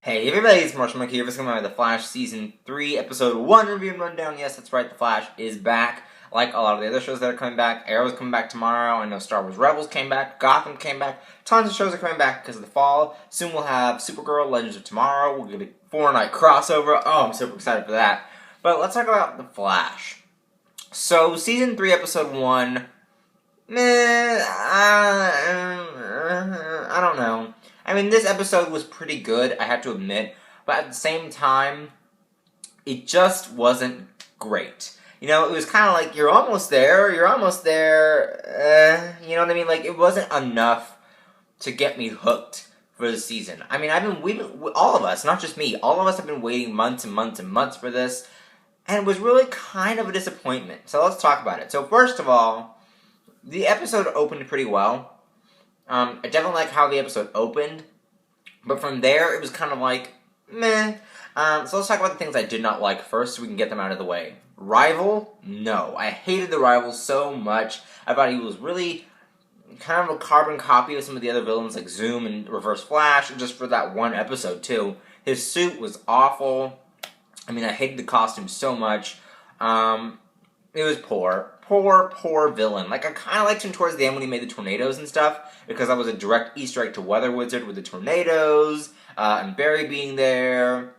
Hey everybody, it's Marshall Mike here. This is going to be the Flash Season 3, Episode 1 review and rundown. Yes, that's right, the Flash is back. Like a lot of the other shows that are coming back. Arrow's coming back tomorrow. I know Star Wars Rebels came back. Gotham came back. Tons of shows are coming back because of the fall. Soon we'll have Supergirl, Legends of Tomorrow. We'll get a 4-night crossover. Oh, I'm super excited for that. But let's talk about the Flash. So, Season 3, Episode 1... I don't know. I mean, this episode was pretty good, I have to admit, but at the same time, it just wasn't great. You know, it was kind of like, you're almost there, you know what I mean? Like, it wasn't enough to get me hooked for the season. I mean, all of us, not just me, all of us have been waiting months and months and months for this, and it was really kind of a disappointment. So let's talk about it. So first of all, the episode opened pretty well. I definitely like how the episode opened, but from there, it was kind of like, meh. So let's talk about the things I did not like first so we can get them out of the way. Rival? No. I hated the Rival so much. I thought he was really kind of a carbon copy of some of the other villains like Zoom and Reverse Flash, just for that one episode, too. His suit was awful. I mean, I hated the costume so much. It was poor. Poor villain. Like, I kind of liked him towards the end when he made the tornadoes and stuff, because that was a direct Easter egg to Weather Wizard with the tornadoes, and Barry being there,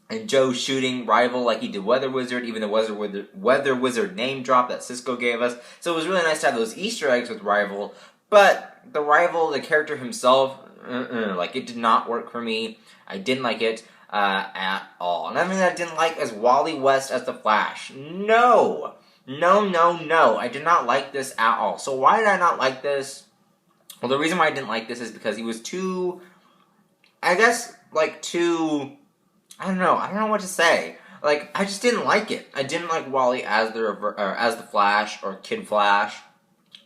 and Joe shooting Rival like he did Weather Wizard, even the Weather Wizard name drop that Cisco gave us. So it was really nice to have those Easter eggs with Rival, but the Rival, the character himself, like, it did not work for me. I didn't like it at all. Another thing that I didn't like is Wally West as the Flash. No! I did not like this at all. So why did I not like this? Well, the reason why I didn't like this is because he was too, I don't know what to say. Like, I just didn't like it. I didn't like Wally as the Flash or Kid Flash.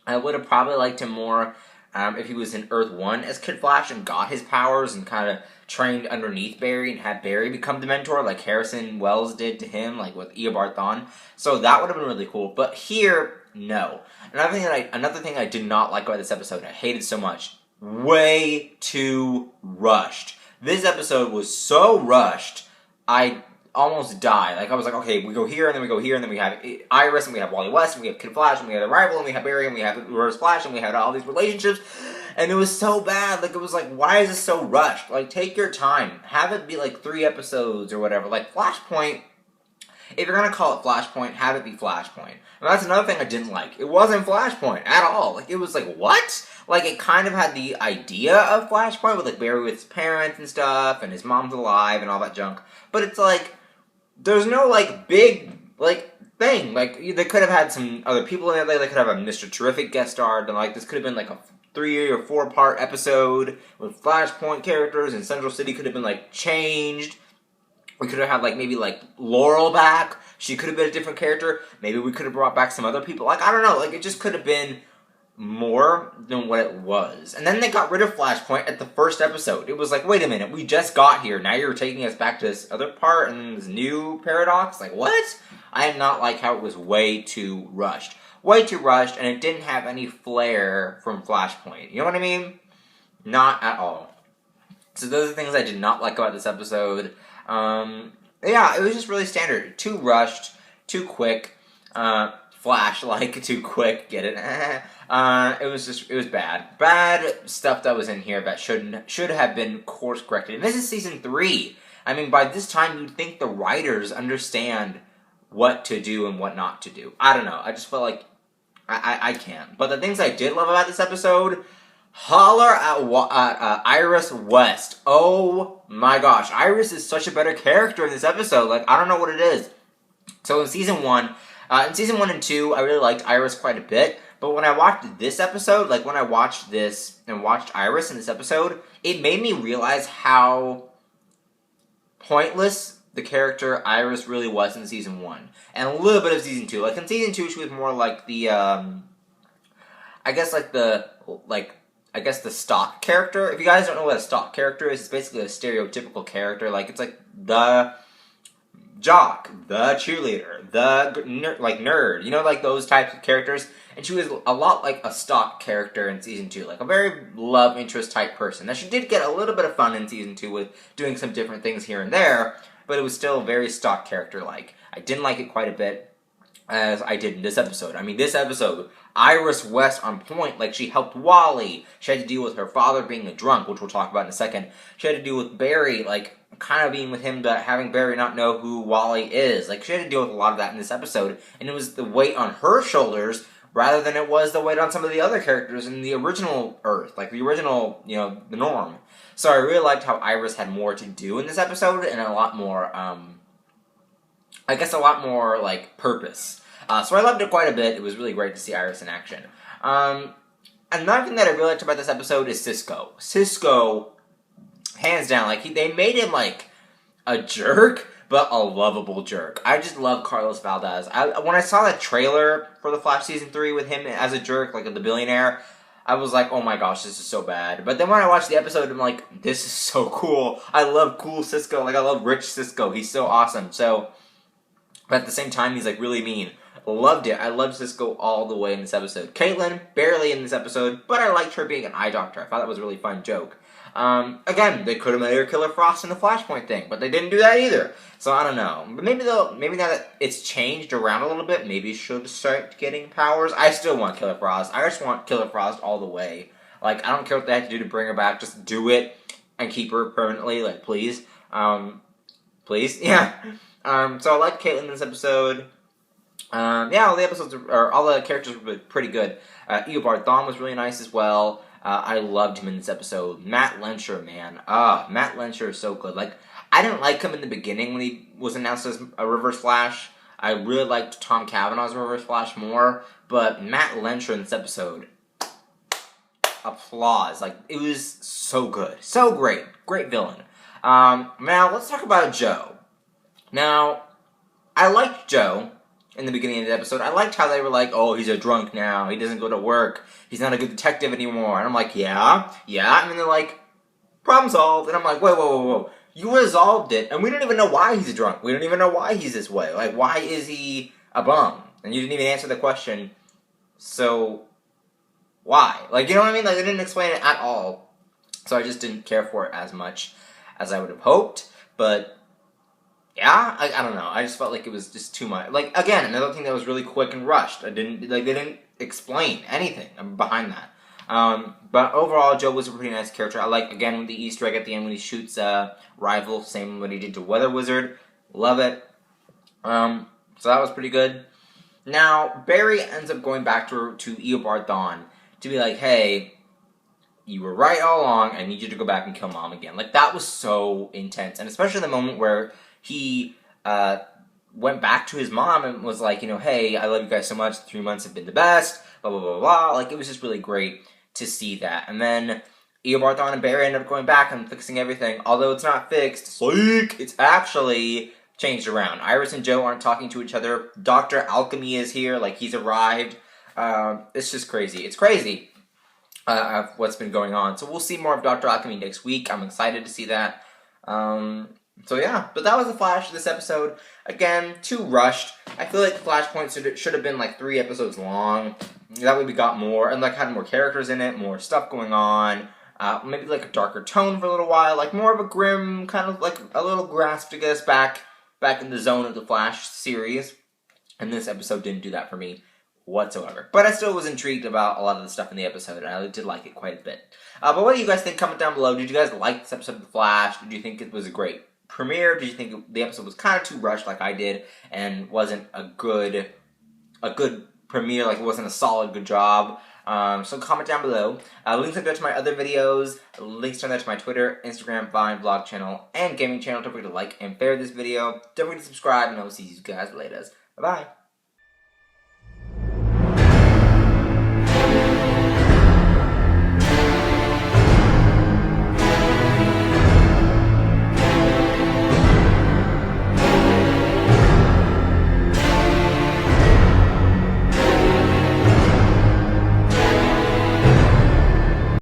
I would have probably liked him more if he was in Earth 1 as Kid Flash and got his powers and kind of trained underneath Barry and had Barry become the mentor like Harrison Wells did to him, like with Eobard Thawne. So that would have been really cool. But here, no. Another thing I did not like about this episode, I hated so much, way too rushed. This episode was so rushed, I almost died. Like, I was like, okay, we go here, and then we go here, and then we have Iris, and we have Wally West, and we have Kid Flash, and we have the Rival, and we have Barry, and we have Reverse Flash, and we had all these relationships, and it was so bad. Like, it was like, why is this so rushed? Like, take your time. Have it be, like, 3 episodes or whatever. Like, Flashpoint, if you're gonna call it Flashpoint, have it be Flashpoint. And that's another thing I didn't like. It wasn't Flashpoint at all. Like, it was like, what? Like, it kind of had the idea of Flashpoint with, like, Barry with his parents and stuff, and his mom's alive and all that junk. But it's like, there's no, like, big, like, thing. Like, they could have had some other people in it. They could have a Mr. Terrific guest starred, and, like, this could have been, like, a 3 or 4 part episode with Flashpoint characters, and Central City could have been, like, changed. We could have had, like, maybe, like, Laurel back. She could have been a different character. Maybe we could have brought back some other people. Like, I don't know. Like, it just could have been more than what it was. And then they got rid of Flashpoint at the first episode. It was like, wait a minute, we just got here. Now you're taking us back to this other part and this new paradox? Like, what? I did not like how it was way too rushed. Way too rushed, and it didn't have any flair from Flashpoint. You know what I mean? Not at all. So those are the things I did not like about this episode. Yeah, it was just really standard. Too rushed, too quick, Flash-like, too quick, get it? It was bad. Bad stuff that was in here that should have been course-corrected. And this is Season 3. I mean, by this time, you'd think the writers understand what to do and what not to do. I don't know. I just felt like I can't. But the things I did love about this episode, holler at Iris West. Oh my gosh. Iris is such a better character in this episode. Like, I don't know what it is. So in Season 1 and 2, I really liked Iris quite a bit. But when I watched this episode, like when I watched this and watched Iris in this episode, it made me realize how pointless the character Iris really was in Season 1. And a little bit of Season 2. Like, in Season 2, she was more like the, I guess the stock character. If you guys don't know what a stock character is, it's basically a stereotypical character. Like, it's like the jock, the cheerleader, the nerd, you know, like those types of characters. And she was a lot like a stock character in season 2, like a very love interest type person. Now she did get a little bit of fun in season 2 with doing some different things here and there, but it was still very stock character like. I didn't like it quite a bit as I did in this episode. I mean, this episode, Iris West on point, like she helped Wally. She had to deal with her father being a drunk, which we'll talk about in a second. She had to deal with Barry, like kind of being with him, but having Barry not know who Wally is. Like she had to deal with a lot of that in this episode, and it was the weight on her shoulders rather than it was the weight on some of the other characters in the original Earth, like the original, you know, the norm. So I really liked how Iris had more to do in this episode and a lot more, I guess a lot more, like, purpose. So I loved it quite a bit. It was really great to see Iris in action. Another thing that I really liked about this episode is Cisco. Cisco, hands down, like, they made him, like, a jerk, but a lovable jerk. I just love Carlos Valdez. When I saw that trailer for The Flash Season 3 with him as a jerk, like the billionaire, I was like, oh my gosh, this is so bad. But then when I watched the episode, I'm like, this is so cool. I love cool Cisco. Like, I love rich Cisco. He's so awesome. So, but at the same time, he's, like, really mean. Loved it. I loved Cisco all the way in this episode. Caitlin, barely in this episode, but I liked her being an eye doctor. I thought that was a really fun joke. Again, they could have made her Killer Frost in the Flashpoint thing, but they didn't do that either. So I don't know. But maybe now that it's changed around a little bit, maybe she'll start getting powers. I still want Killer Frost. I just want Killer Frost all the way. Like, I don't care what they have to do to bring her back. Just do it and keep her permanently. Like, please. Please? Yeah. So I liked Caitlin in this episode. Yeah, all the characters were pretty good. Eobard Thawne was really nice as well. I loved him in this episode. Matt Lensher, man. Matt Lensher is so good. Like, I didn't like him in the beginning when he was announced as a Reverse Flash. I really liked Tom Cavanaugh's Reverse Flash more, but Matt Lensher in this episode, applause. Like, it was so good. So great. Great villain. Now, let's talk about Joe. Now, I liked Joe in the beginning of the episode. I liked how they were like, oh, he's a drunk now. He doesn't go to work. He's not a good detective anymore. And I'm like, yeah. And then they're like, problem solved. And I'm like, whoa. You resolved it, and we don't even know why he's a drunk. We don't even know why he's this way. Like, why is he a bum? And you didn't even answer the question. So, why? Like, you know what I mean? Like, they didn't explain it at all. So I just didn't care for it as much as I would have hoped. But yeah, I don't know. I just felt like it was just too much. Like, again, another thing that was really quick and rushed. They didn't explain anything behind that. But overall, Joe was a pretty nice character. I like, again, with the Easter egg at the end when he shoots Rival, same what he did to Weather Wizard. Love it. So that was pretty good. Now, Barry ends up going back to Eobard Thawne to be like, hey, you were right all along. I need you to go back and kill Mom again. Like, that was so intense. And especially the moment where he went back to his mom and was like, you know, hey, I love you guys so much. 3 months have been the best. Blah, blah, blah, blah. Like, it was just really great to see that. And then Eobard Thawne and Barry end up going back and fixing everything. Although it's not fixed, psych, it's actually changed around. Iris and Joe aren't talking to each other. Dr. Alchemy is here. Like, he's arrived. It's just crazy. It's crazy what's been going on. So we'll see more of Dr. Alchemy next week. I'm excited to see that. So yeah, but that was The Flash this episode. Again, too rushed. I feel like Flashpoint should have been like 3 episodes long. That way we got more, and like had more characters in it, more stuff going on. Maybe like a darker tone for a little while, like more of a grim, kind of like a little grasp to get us back in the zone of the Flash series. And this episode didn't do that for me whatsoever. But I still was intrigued about a lot of the stuff in the episode, and I did like it quite a bit. But what do you guys think? Comment down below. Did you guys like this episode of The Flash? Did you think it was a great premiere? Did you think the episode was kind of too rushed like I did, and wasn't a good premiere, like it wasn't a solid good job? So comment down below. Links are there to my other videos. Links are there to my Twitter, Instagram, Vine, vlog channel, and gaming channel. Don't forget to like and share this video. Don't forget to subscribe, and I will see you guys later. Bye-bye.